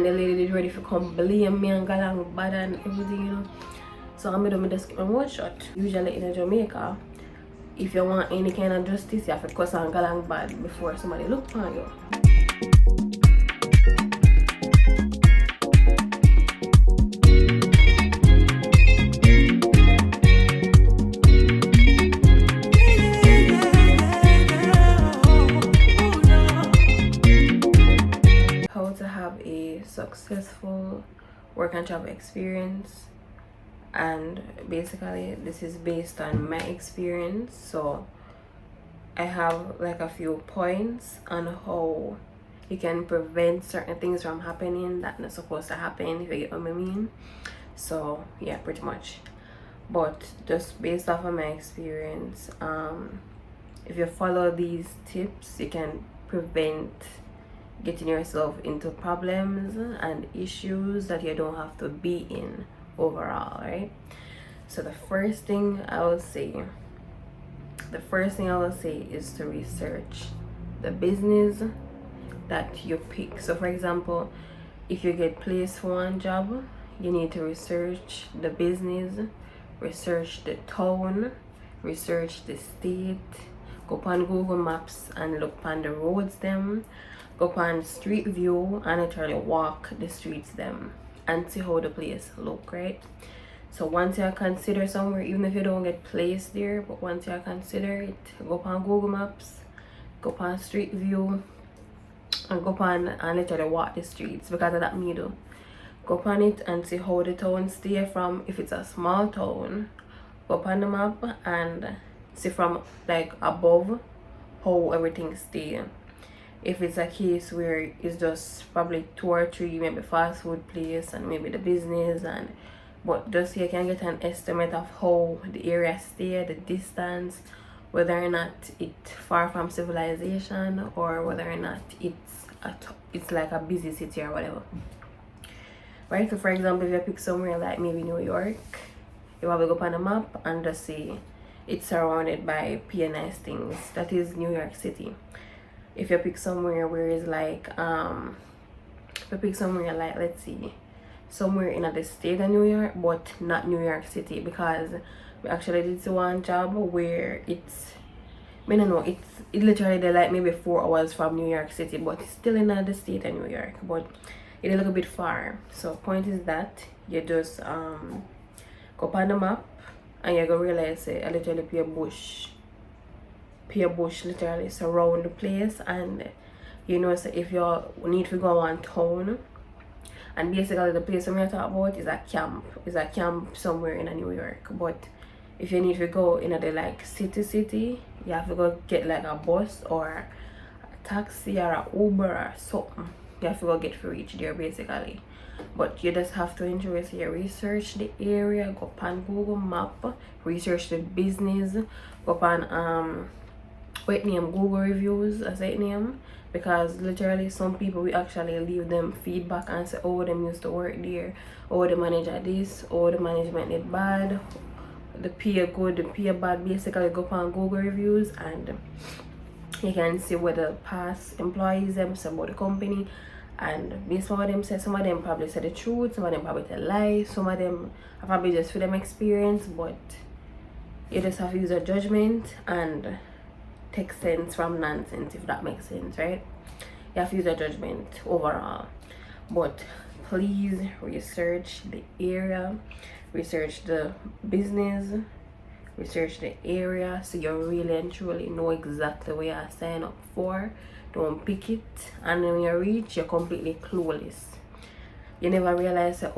The lady did ready for come blame me and go along bad and everything, you know. So I'm gonna just keep my mouth shut. Usually in Jamaica, if you want any kind of justice, you have to cuss and go along bad before somebody look on you. How to have a successful work and travel experience, and basically this is based on my experience, so I have like a few points on how you can prevent certain things from happening that not supposed to happen, if you get what I mean. So yeah, pretty much. But just based off of my experience, if you follow these tips, you can prevent getting yourself into problems and issues that you don't have to be in overall, right? So the first thing I will say is to research the business that you pick. So for example, if you get placed for one job, you need to research the business, research the town, research the state, go on Google Maps and look on the roads them, go on Street View and literally walk the streets them and see how the place look, right? So once you consider somewhere, even if you don't get placed there, but once you consider it, go on Google Maps, go on Street View, and go on and literally walk the streets, because of that me do. Go on it and see how the town stay from, if it's a small town, go on the map and see from like above how everything stay. If it's a case where it's just probably 2 or 3 maybe fast food place and maybe the business, and but just so you can get an estimate of how the area stay, the distance, whether or not it's far from civilization or whether or not it's like a busy city or whatever, right? So for example, if you pick somewhere like maybe New York, you have to go on a map and just see it's surrounded by nice things. That is New York City. If you pick somewhere where it's like if you pick somewhere like, let's see, somewhere in the state of New York but not New York City, because we actually did one job where it's, I don't know, it literally they're like maybe 4 hours from New York City, but it's still in the state of New York, but it's a little bit far. So point is that you just go on the map and you're gonna realize a literally pure bush literally surround the place. And you know, so if you need to go on town, and basically the place I'm going to talk about is a camp somewhere in New York. But if you need to go in the like city, you have to go get like a bus or a taxi or a Uber or something. You have to go get to reach there basically. But you just have to ensure so you research the area, go on Google Map, research the business, go on Google reviews, as I name, because literally some people we actually leave them feedback and say, oh, them used to work there, oh, the manager this, oh, the management did bad, the pay good, the pay bad. Basically go on Google reviews and you can see what the past employees them say about the company, and based on what them say, some of them probably say the truth, some of them probably tell lies, some of them are probably just for them experience. But you just have to use your judgment and take sense from nonsense, if that makes sense, right? You have to use your judgment overall. But please research the area, research the business, research the area, so you really and truly know exactly what you're signing up for. Don't pick it and then when you reach, you're completely clueless. You never realize the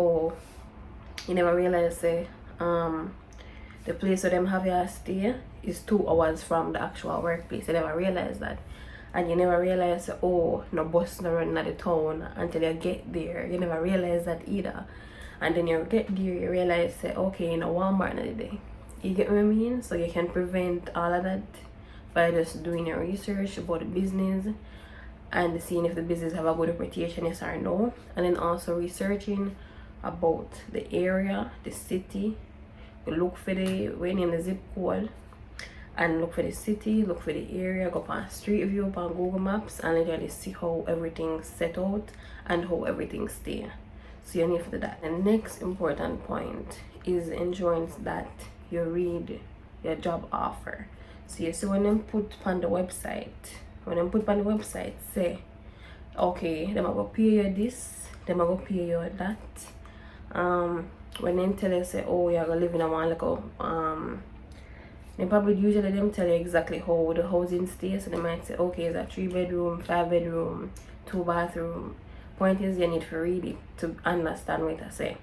place where them have your stay is 2 hours from the actual workplace. You never realize that. And you never realize, oh, no bus no run at the town until you get there. You never realize that either. And then you get there, you realize, okay, in a Walmart another day. You get what I mean? So you can prevent all of that by just doing your research about the business and seeing if the business have a good reputation, yes or no. And then also researching about the area, the city. You look for the zip code, and look for the city, look for the area, go on Street View, up on Google Maps, and literally see how everything's set out and how everything stay. So you need to do that. The next important point is ensuring that you read your job offer. So you see when them put on the website, say, okay, them are gonna pay you this, them are gonna pay you that. When them tell you, say, oh, you're gonna live in a one little they probably usually them tell you exactly how the housing stays. So they might say, okay, it's a 3-bedroom, 5-bedroom, 2-bathroom. Point is, you need to read it to understand what I say,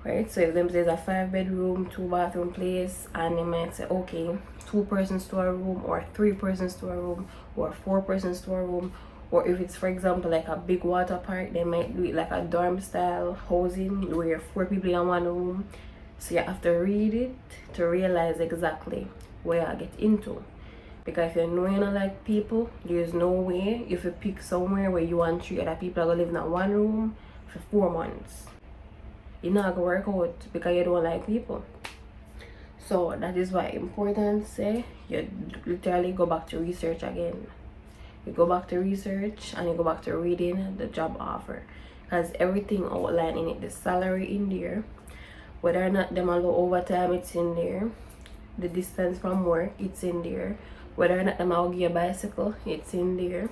right? So if them says a 5-bedroom, 2-bathroom place, and they might say, okay, 2-person storeroom, or 3-person storeroom, or 4-person storeroom, or if it's, for example, like a big water park, they might do it like a dorm style housing where 4 people in one room. So you have to read it to realize exactly where I get into. Because if you know you don't like people, there's no way if you pick somewhere where you want 3 other people are gonna live in one room for 4 months. It's not gonna work out because you don't like people. So that is why it's important, say, you literally go back to research again. You go back to research and you go back to reading the job offer. Because everything outlined in it, the salary in there, whether or not them allow overtime, it's in there. The distance from work, it's in there. Whether or not them allow give a bicycle, it's in there.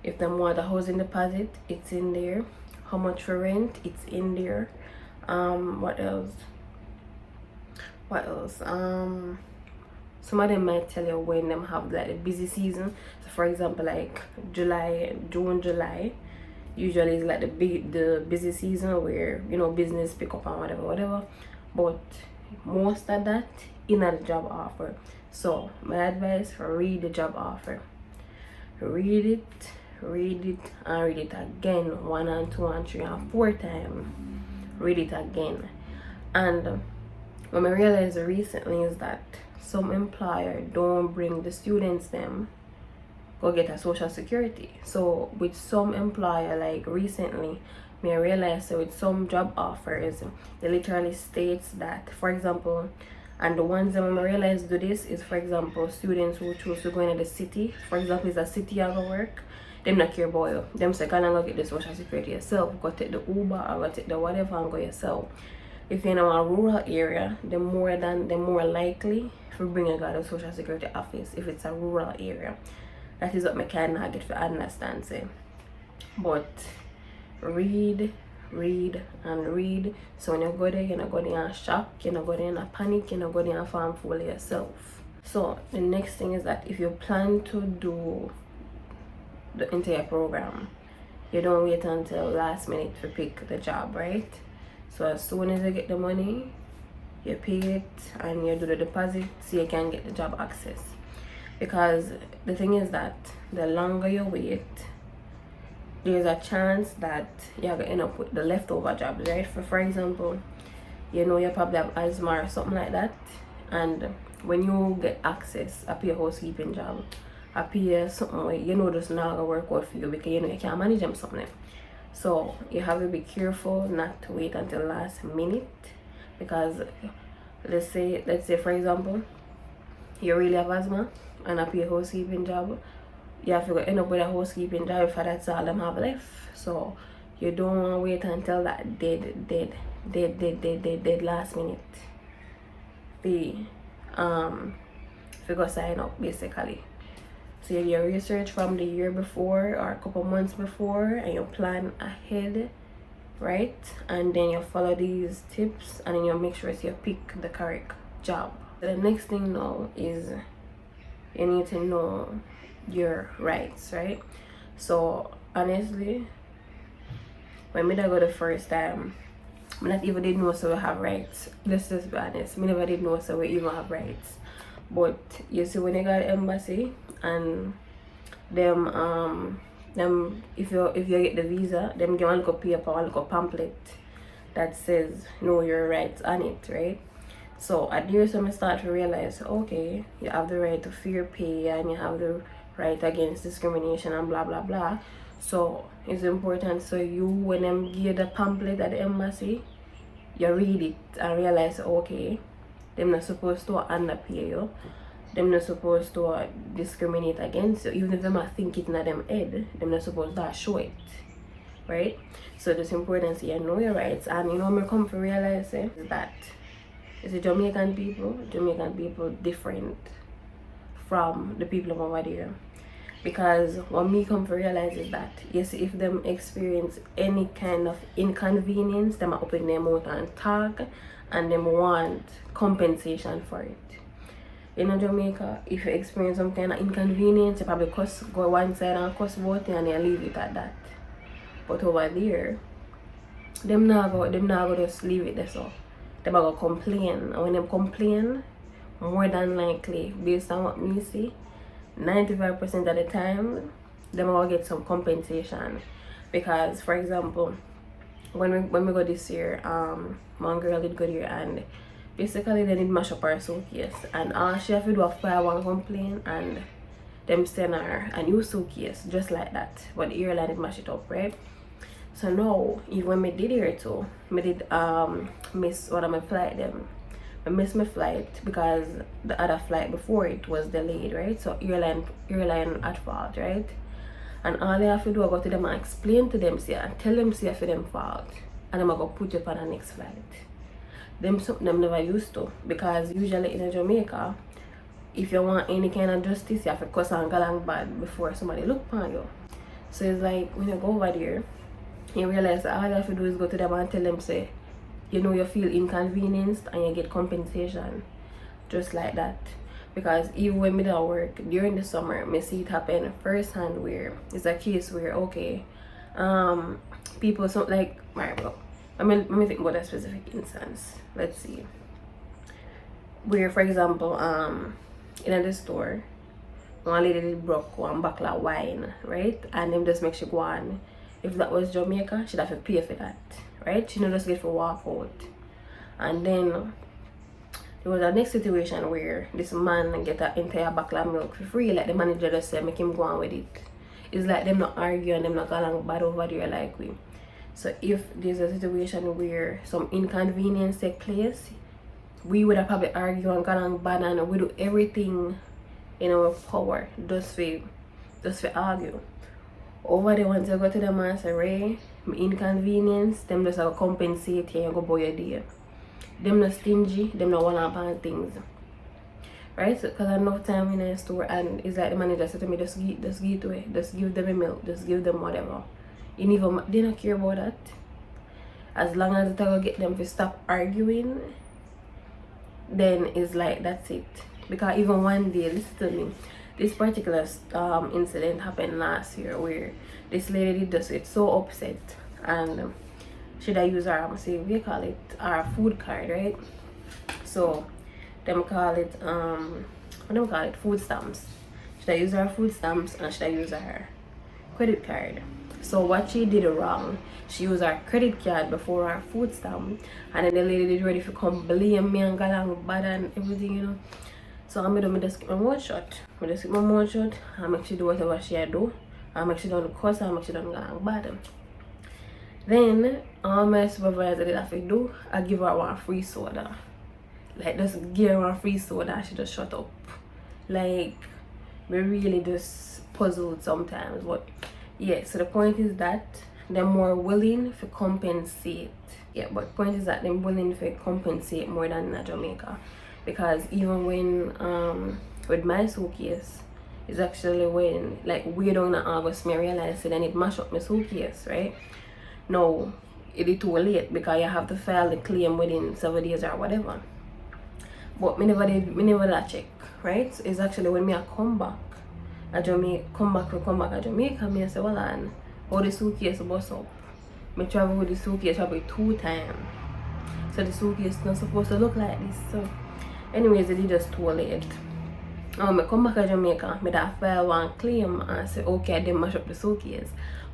If them want a housing deposit, it's in there. How much for rent, it's in there. What else? Some of them might tell you when them have like the busy season. So for example, like June, July, usually is like the busy season where, you know, business pick up and whatever. But most of that in a job offer. So my advice, read the job offer. Read it, and read it again 1 and 2 and 3 and 4 times. Read it again. And what I realized recently is that some employer don't bring the students them go get a social security. So with some employer, like recently, I realized that with some job offers, they literally states that, for example, and the ones that I realized do this is, for example, students who choose to go into the city. For example, it's a city I go work, them not care about you. Them say, can I go get the social security yourself? Go take the Uber or go take the whatever and go yourself. If you're in a rural area, the more likely to bring a guy to social security office if it's a rural area. That is what I kind of get to understand, say. But read. So when you go there, you're not going in a shock, you're not going in a panic, you're not going in a farm full of yourself. So the next thing is that if you plan to do the entire program, you don't wait until last minute to pick the job, right? So as soon as you get the money, you pay it and you do the deposit so you can get the job access. Because the thing is that the longer you wait, there's a chance that you're going to end up with the leftover jobs, right? For example, you know you probably have asthma or something like that, and when you get access, I pay a housekeeping job, I pay something where you know just not going to work out for you because you know you can't manage them something. So you have to be careful not to wait until last minute, because let's say for example, you really have asthma and I pay a housekeeping job, you have to end up with a housekeeping job if that's all them have left. So you don't want to wait until that dead last minute. Figure sign up basically. So you research from the year before or a couple months before and you plan ahead, right? And then you follow these tips and then you make sure you pick the correct job. The next thing now is you need to know your rights, right? So honestly, when I go the first time, I not even did know so we have rights. Let's just be honest, I never did know so we even have rights. But you see when you got embassy and them if you get the visa, them give one little paper, one little pamphlet that says know your rights on it, right? So at the time I start to realize, okay, you have the right to fair pay and you have the right against discrimination and blah blah blah. So it's important, so you, when them give the pamphlet at the embassy, you read it and realize, okay, them not supposed to underpay you, them not supposed to discriminate against you, even if them think it in them head, them not supposed to show it, right? So it's important to know your rights. And you know, me come to realize is that it's the Jamaican people different from the people over there. Because what me come to realize is that yes, if them experience any kind of inconvenience, them open their mouth and talk, and them want compensation for it. In Jamaica, if you experience some kind of inconvenience, you probably go one side and cuss both and you leave it at that. But over there, them not go just leave it there. So them go complain, and when them complain, more than likely, based on what me see, 95% of the time, them will get some compensation. Because, for example, when we go this year, one girl did go here, and basically they did mash up her suitcase, and all she have to do is file one complaint, and them send her a new suitcase just like that. But the airline did mash it up, right? So now, even when I did here too, I did miss one of my flight them. I missed my flight because the other flight before it was delayed, right? So airline at fault, right? And all they have to do is go to them and explain to them, say, and tell them, say, for them fault, and I'm gonna put you up on the next flight. Them something them never used to, because usually in Jamaica, if you want any kind of justice, you have to cuss and galang bad before somebody look upon you. So it's like when you go over there, you realize that all you have to do is go to them and tell them, say, you know, you feel inconvenienced and you get compensation, just like that. Because even when me don't work during the summer, me see it happen firsthand, where it's a case where okay, people so like, right, well, let me think about a specific instance. Let's see, where for example, in the store, one lady did broke one bottle of wine, right, and them just make she go on. If that was Jamaica, she'd have to pay for that, right? She don't just get for walk out. And then there was a next situation where this man get an entire bottle of milk for free, like the manager just said, make him go on with it. It's like them not argue and them not go along bad over there like we. So if there's a situation where some inconvenience take place, we would have probably argue and go along bad, and we do everything in our power just for argue. Over there, once you go to them and say, Ray, my inconvenience, them just have compensate you and go buy your day. Them not stingy, them not one up on things. Right? So, because I know time in a store, and it's like the manager said to me, just give it away. Just give them a milk, just give them whatever. You even, they don't care about that. As long as I get them to stop arguing, then it's like, that's it. Because even one day, listen to me, this particular incident happened last year where this lady did just get so upset, and should I use our, say, we call it our food card, right? So them call it what do we call it, food stamps. Should I use our food stamps, and should I use our credit card? So what she did wrong, she used our credit card before our food stamp, and then the lady did ready to come blame me and go along bad and everything, you know. So I'm gonna just keep my mouth shut. I just keep my mouth shut and make she do whatever she do. And make she don't cuss and make she don't go along bad. Then all my supervisor did have to do, I give her one free soda. Like just give her one free soda and she just shut up. Like we really just puzzled sometimes. But yeah, so the point is that they're more willing to compensate. Yeah, but the point is that they're willing to compensate more than in Jamaica. Because even when with my suitcase, it's actually when like way down in August me realized it, and it mashed up my suitcase, right? Now it is too late because you have to file the claim within 7 days or whatever. But me never that check, right? So it's actually when me I come back at Jamaica, me I say, well, and how the suitcase bust up. Me travel with the suitcase probably 2 times. So the suitcase not supposed to look like this. So anyways, it is just too late. I come back to Jamaica, I that file one claim and say, okay, I didn't mash up the suitcase.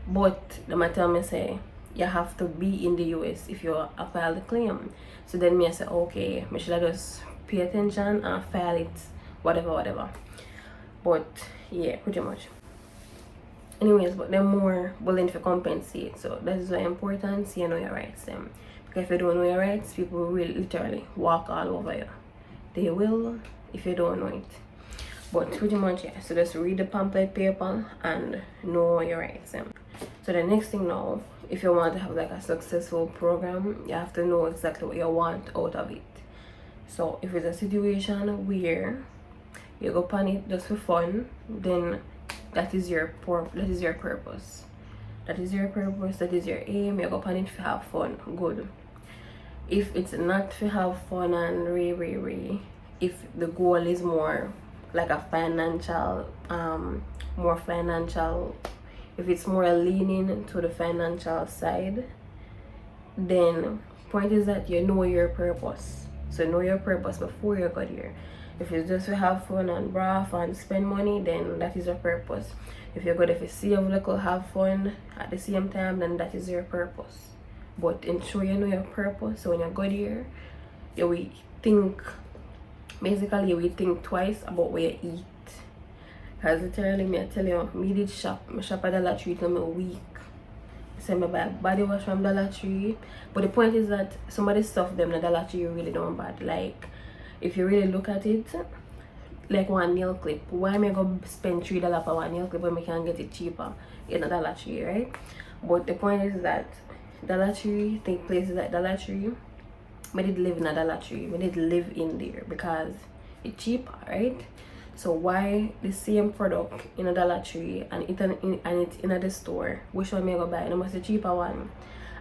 But they tell me, say, you have to be in the US if you file the claim. So then me I say, okay, I should just pay attention and file it, whatever. But yeah, pretty much. Anyways, but they're more willing to compensate. So that is very important, so you know your rights. Because if you don't know your rights, people will literally walk all over you. They will if you don't know it. But pretty much, yeah, so just read the pamphlet paper and know your rights. So the next thing now, if you want to have like a successful program, you have to know exactly what you want out of it. So if it's a situation where you go on it just for fun, then that is your purpose. That is your purpose, that is your aim. You go on it to have fun, good. If it's not to have fun and if the goal is more like a financial, more financial, if it's more leaning to the financial side, then point is that you know your purpose. So know your purpose before you got here. If it's just to have fun and braff and spend money, then that is your purpose. If you're good, if you save a little, have fun at the same time, then that is your purpose. But ensure you know your purpose. So when you go there, you will think, basically you will think twice about where you eat. Because literally, me I tell you, me did shop. I shop at Dollar Tree in a week. So I buy body wash from Dollar Tree. But the point is that some of the stuff them the Dollar Tree really don't bad. Like, if you really look at it, like one nail clip, why am I go spend $3 for one nail clip when I can get it cheaper in a Dollar Tree, right? But the point is that Dollar Tree, think places like Dollar Tree, I did live in a Dollar Tree. I did live in there because it's cheaper, right? So why the same product in a Dollar Tree and it's in the store, which one may go buy? No, must the cheaper one.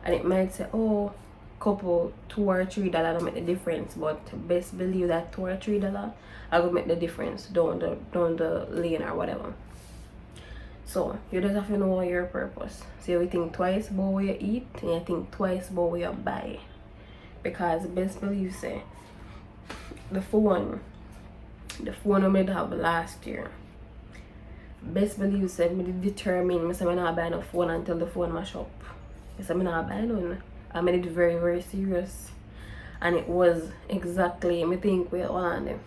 And it might say, oh, couple $2 or $3 don't make the difference, but best believe that $2 or $3 I will make the difference down the lane or whatever. So you just have to know your purpose. So you think twice about what you eat and you think twice about what you buy. Because best believe say the phone I made have last year. Best believe say me determined I not buy no phone until the phone mash up. I said I not buy none. I made it very, very serious. And it was exactly, I think, wait, hold on there.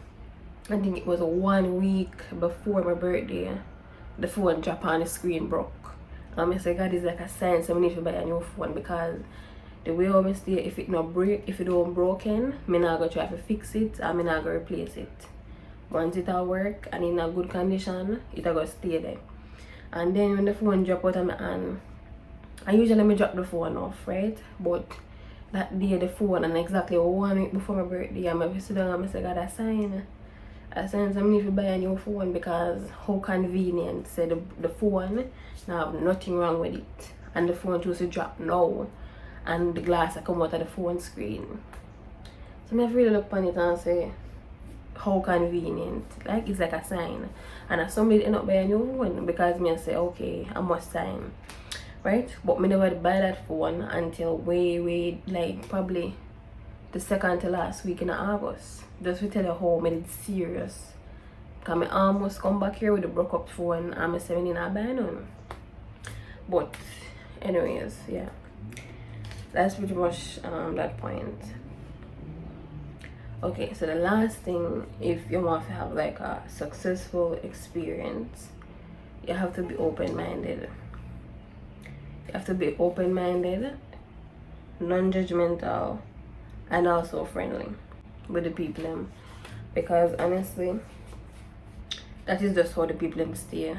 I think it was 1 week before my birthday. The phone dropped on the screen broke. I said, God, is like a sign, so I need to buy a new phone because the way I stay, if it not break, if it don't broken, I'm not gonna try to fix it, and I'm not gonna replace it. Once it will work and in a good condition, it will stay there. And then when the phone drop out of my hand, I usually drop the phone off, right? But that day the phone, and exactly 1 week before my birthday, I'm sit down and I say, God, I sign I need to buy a new phone because how convenient. Say the phone now have nothing wrong with it. And the phone just drop now. And the glass I come out of the phone screen. So I really look on it and say, how convenient. Like it's like a sign. And if somebody end up buying a new phone because me I say, okay, I must sign. Right? But me never buy that phone until way like probably the second to last week in August. Just to tell you how I did serious. Because I almost come back here with a broke up phone and I say I not buy none. But anyways, yeah. That's pretty much that point. Okay, so the last thing, if you want to have like a successful experience, you have to be open-minded. You have to be open-minded, non-judgmental, and also friendly with the people. Because honestly, that is just how the people stay.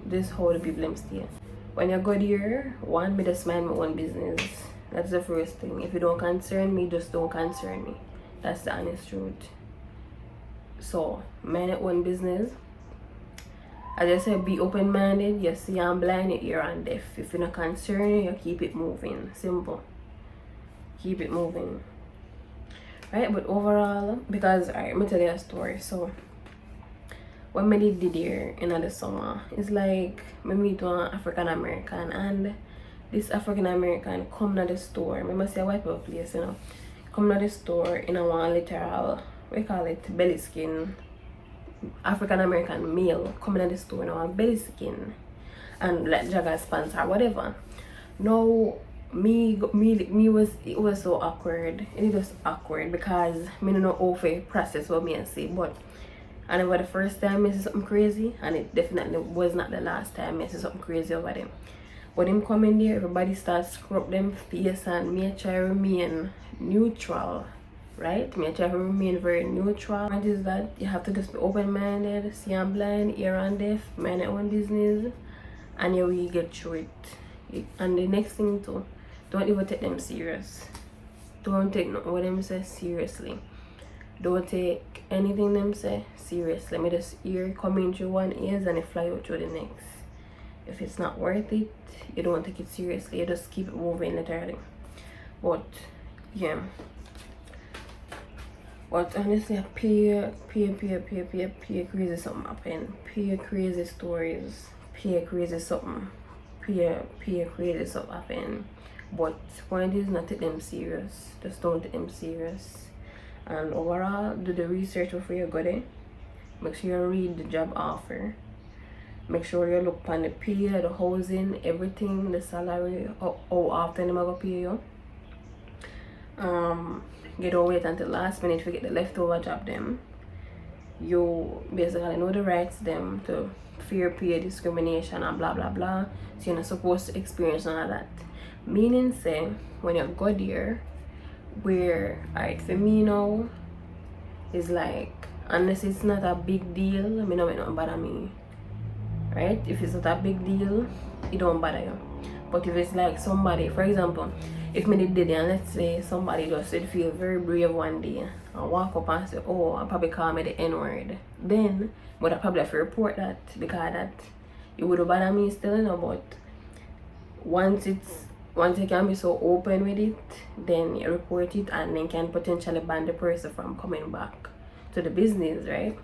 This is how the people stay. When you go there, one, me just mind my own business. That's the first thing. If you don't concern me, just don't concern me. That's the honest truth. So, mind your own business. As I said, be open-minded. You see I'm blind, your ear and deaf. If you're not concerned, you keep it moving. Simple. Keep it moving. Right? But overall, because, alright, let me tell you a story. So, what I did here in the summer, it's like, I meet one African-American and this African-American come to the store. I must say a white people place, you know. Come to the store in a one literal, we call it belly skin. African-American male coming to the store in a belly skin. And like joggers pants or whatever. Now, it was so awkward. It was awkward because I don't know how to process what me and say. But and it was the first time I see something crazy, and it definitely was not the last time I see something crazy over them. When him come in there, everybody starts scrub them face and me try remain neutral. right? Me try to remain very neutral. Point is that you have to just be open-minded, see and blind, ear and deaf, mind your own business, and you will get through it. And the next thing too, don't even take them serious. Don't take what them say seriously. Don't take anything them say seriously. Me just ear coming through one ears and it fly out through the next. If it's not worth it, you don't take it seriously. You just keep it moving literally. But yeah. But honestly, peer crazy something happen. Peer crazy stories. Peer crazy something. Peer crazy something happen. But point is not take them serious. Just don't take them serious. And overall, do the research before you go there. Make sure you read the job offer. Make sure you look on the pay, the housing, everything, the salary, how often they're gonna pay you. You don't wait until last minute to get the leftover job them. You basically know the rights them to fair pay, discrimination and blah blah blah. So you're not supposed to experience none of that. Meaning say when you go there, where alright for me now is like, unless it's not a big deal, me no make nothing bother me. Right? If it's not a big deal, it don't bother you. But if it's like somebody, for example, if me did it and let's say somebody just did feel very brave one day and walk up and say, oh, I probably call me the N-word, then would I probably have to report that, because that it would bother me still, you know. But once you can be so open with it, then you report it and then can potentially ban the person from coming back to the business, right?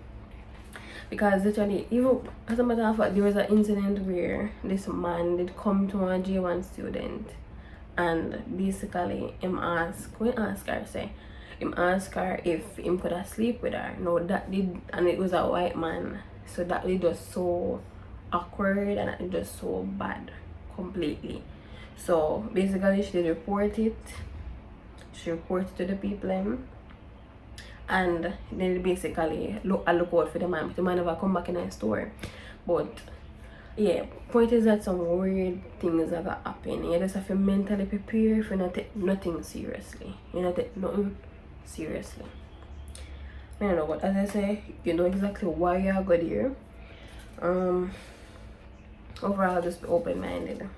Because literally, even as a matter of fact, there was an incident where this man did come to a J1 student and basically him ask her if him could have sleep with her. No, that did, and it was a white man, so that did just so awkward and it just so bad completely. So basically she did report it. She reported to the people and then basically look out for the man. The man never come back in the store. But yeah, point is that some weird things are gonna happen. You just have to mentally prepare if you not take nothing seriously. You not take nothing seriously. I don't know, but as I say, you know exactly why you are good here. Overall, just be open-minded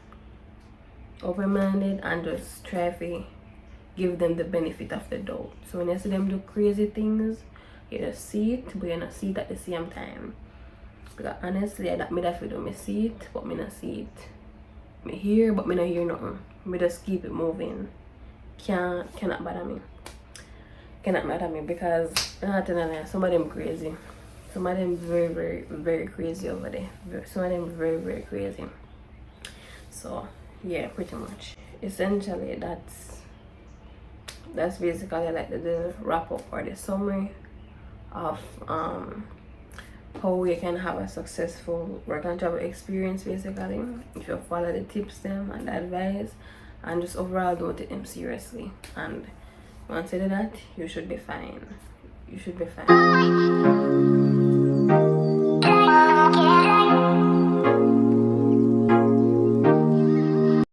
and just try to give them the benefit of the doubt. So when you see them do crazy things, you just see it, but you not see it at the same time. Because honestly, I feel do me see it, but me not see it. Me hear, but me not hear nothing. Me just keep it moving. Cannot bother me. Cannot bother me because some of them crazy. Some of them very crazy over there. Some of them very crazy. So yeah, pretty much. Essentially, that's basically like the wrap up or the summary of how you can have a successful work and travel experience, basically, if you follow the tips them and the advice, and just overall don't take them seriously. And once you do that, you should be fine.